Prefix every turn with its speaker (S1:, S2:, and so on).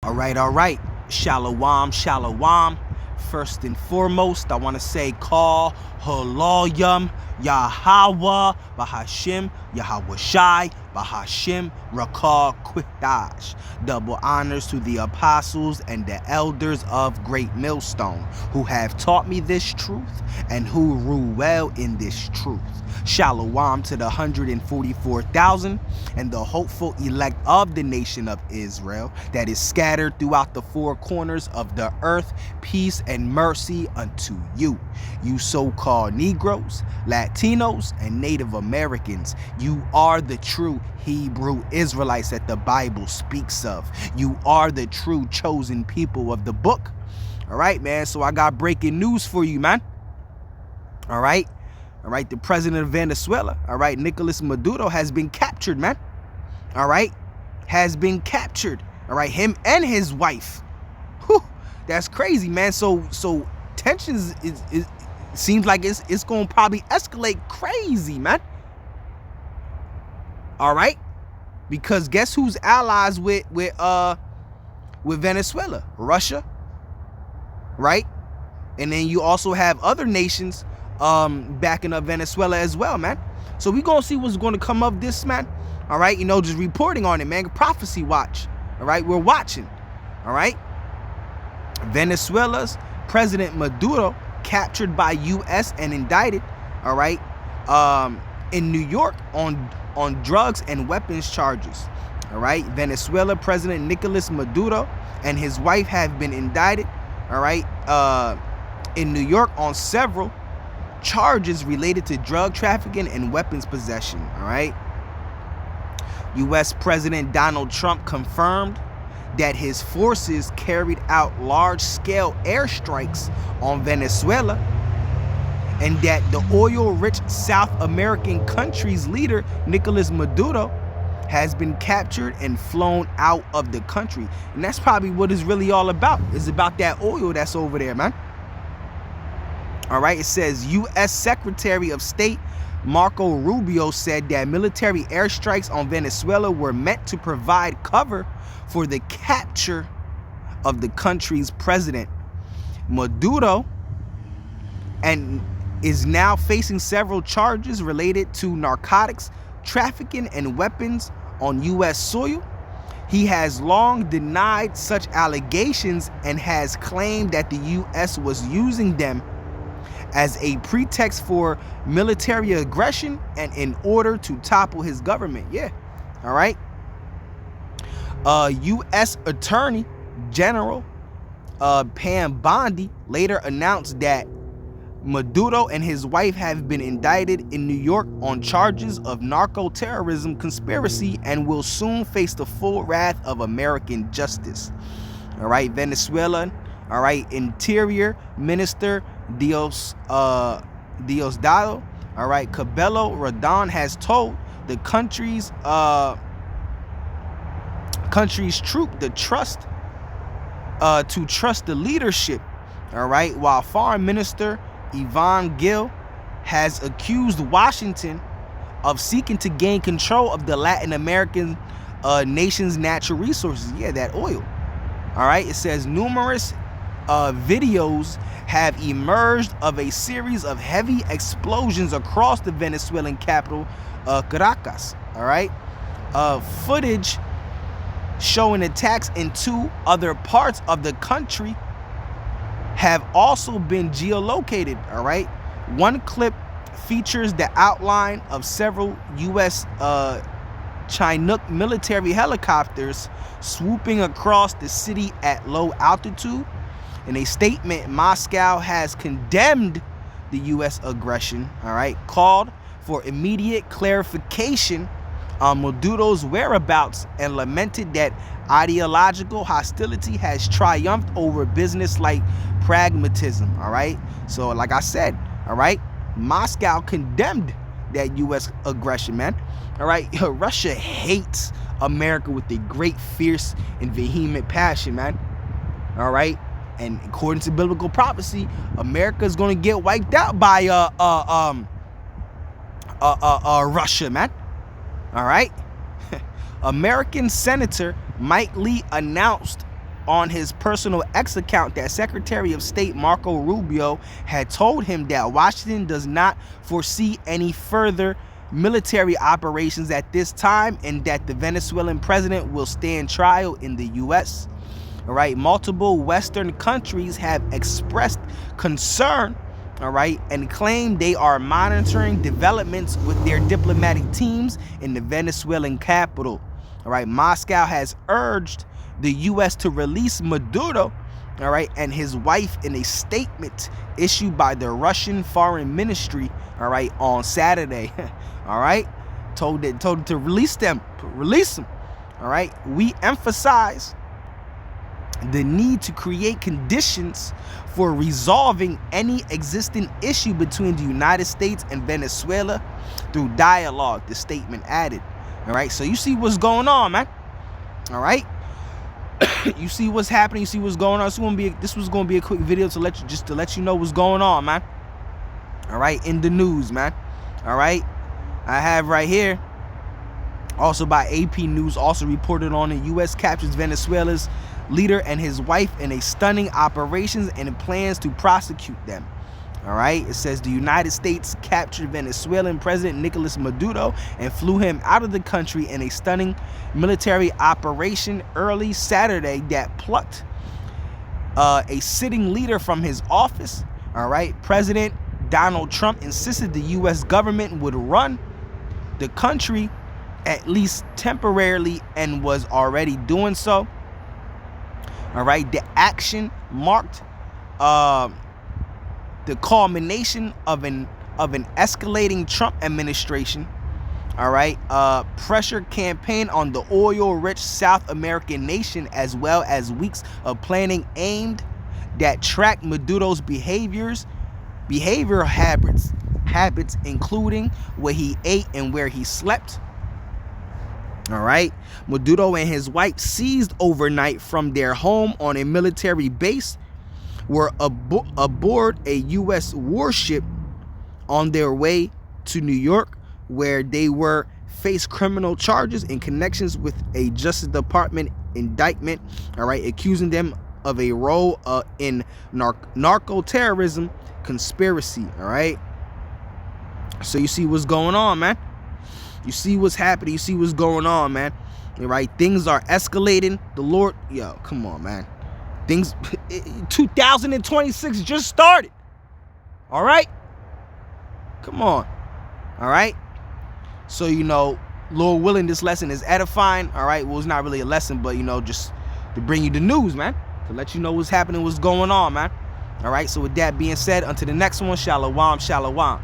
S1: All right. Shalom, shalom. First and foremost, I want to say call Haloyam Yahweh Bahashim Yahweh Shai Bahashim Rakah Quitash. Double honors to the apostles and the elders of Great Millstone who have taught me this truth and who rule well in this truth. Shalom to the 144,000 and the hopeful elect of the nation of Israel that is scattered throughout the four corners of the earth. Peace and mercy unto you. You so-called Negroes, Latinos, and Native Americans. You are the true Hebrew Israelites that the Bible speaks of. You are the true chosen people of the book. All right, man. So I got breaking news for you, man. All right. The president of Venezuela, all right, Nicolas Maduro, has been captured, man. All right, has been captured. All right, him and his wife. Whew, that's crazy, man. So tensions is seems like it's gonna probably escalate crazy, man. All right, because guess who's allies with Venezuela? Russia, right? And then you also have other nations backing up Venezuela as well, man. So we gonna see what's gonna come of this, man. All right, just reporting on it, man. Prophecy watch. All right, we're watching. All right, Venezuela's President Maduro captured by U.S. and indicted. All right, in New York on drugs and weapons charges. All right, Venezuela President Nicolas Maduro and his wife have been indicted. All right, in New York on several charges related to drug trafficking and weapons possession. All right. U.S. President Donald Trump confirmed that his forces carried out large-scale airstrikes on Venezuela and that the oil-rich South American country's leader, Nicolas Maduro, has been captured and flown out of the country. And that's probably what it's really all about. It's about that oil that's over there, man. All right, it says U.S. Secretary of State Marco Rubio said that military airstrikes on Venezuela were meant to provide cover for the capture of the country's president. Maduro and is now facing several charges related to narcotics, trafficking, and weapons on U.S. soil. He has long denied such allegations and has claimed that the U.S. was using them as a pretext for military aggression and in order to topple his government. Yeah, all right. U.S. Attorney General Pam Bondi later announced that Maduro and his wife have been indicted in New York on charges of narco-terrorism conspiracy and will soon face the full wrath of American justice. All right, Venezuela. All right, Interior Minister Diosdado, all right, Cabello Rodon has told the country's troop to trust the leadership. All right, while Foreign Minister Yvonne Gill has accused Washington of seeking to gain control of the Latin American nation's natural resources. Yeah, that oil. All right, it says numerous videos have emerged of a series of heavy explosions across the Venezuelan capital, Caracas. All right, footage showing attacks in two other parts of the country have also been geolocated. All right, one clip features the outline of several U.S. Chinook military helicopters swooping across the city at low altitude. In a statement, Moscow has condemned the U.S. aggression, all right, called for immediate clarification on Maduro's whereabouts, and lamented that ideological hostility has triumphed over business-like pragmatism, all right? So, like I said, all right, Moscow condemned that U.S. aggression, man. All right, Russia hates America with a great, fierce, and vehement passion, man. All right. And according to biblical prophecy, America is going to get wiped out by Russia, man. All right. American Senator Mike Lee announced on his personal X account that Secretary of State Marco Rubio had told him that Washington does not foresee any further military operations at this time and that the Venezuelan president will stand trial in the U.S. All right, multiple Western countries have expressed concern, all right, and claim they are monitoring developments with their diplomatic teams in the Venezuelan capital. All right, Moscow has urged the U.S. to release Maduro, all right, and his wife in a statement issued by the Russian Foreign Ministry, all right, on Saturday. All right, told it to release them, all right. We emphasize the need to create conditions for resolving any existing issue between the United States and Venezuela through dialogue, the statement added. All right, so you see what's going on, man. All right, you see what's happening. You see what's going on. This was going to be a quick video to let you know what's going on, man. All right, in the news, man. All right, I have right here, also by AP News, also reported on the U.S. captures Venezuela's leader and his wife in a stunning operations and plans to prosecute them. All right, it says the United States captured Venezuelan President Nicolas Maduro and flew him out of the country in a stunning military operation early Saturday that plucked a sitting leader from his office. All right, President Donald Trump insisted the U.S. government would run the country at least temporarily and was already doing so. All right, the action marked the culmination of an escalating Trump administration, all right, pressure campaign on the oil-rich South American nation, as well as weeks of planning aimed that track Maduro's behavioral habits, including what he ate and where he slept. All right, Maduro and his wife, seized overnight from their home on a military base, were aboard a U.S. warship on their way to New York, where they were faced criminal charges in connections with a Justice Department indictment, all right, accusing them of a role in narco-terrorism conspiracy. All right, so you see what's going on, man. You see what's happening. You see what's going on, man. All right, things are escalating. The Lord, yo, come on, man. Things, 2026 just started. All right, come on. All right, so Lord willing, this lesson is edifying. All right, well, it's not really a lesson, but just to bring you the news, man, to let you know what's happening, what's going on, man. All right, so with that being said, until the next one, shalom, shalom.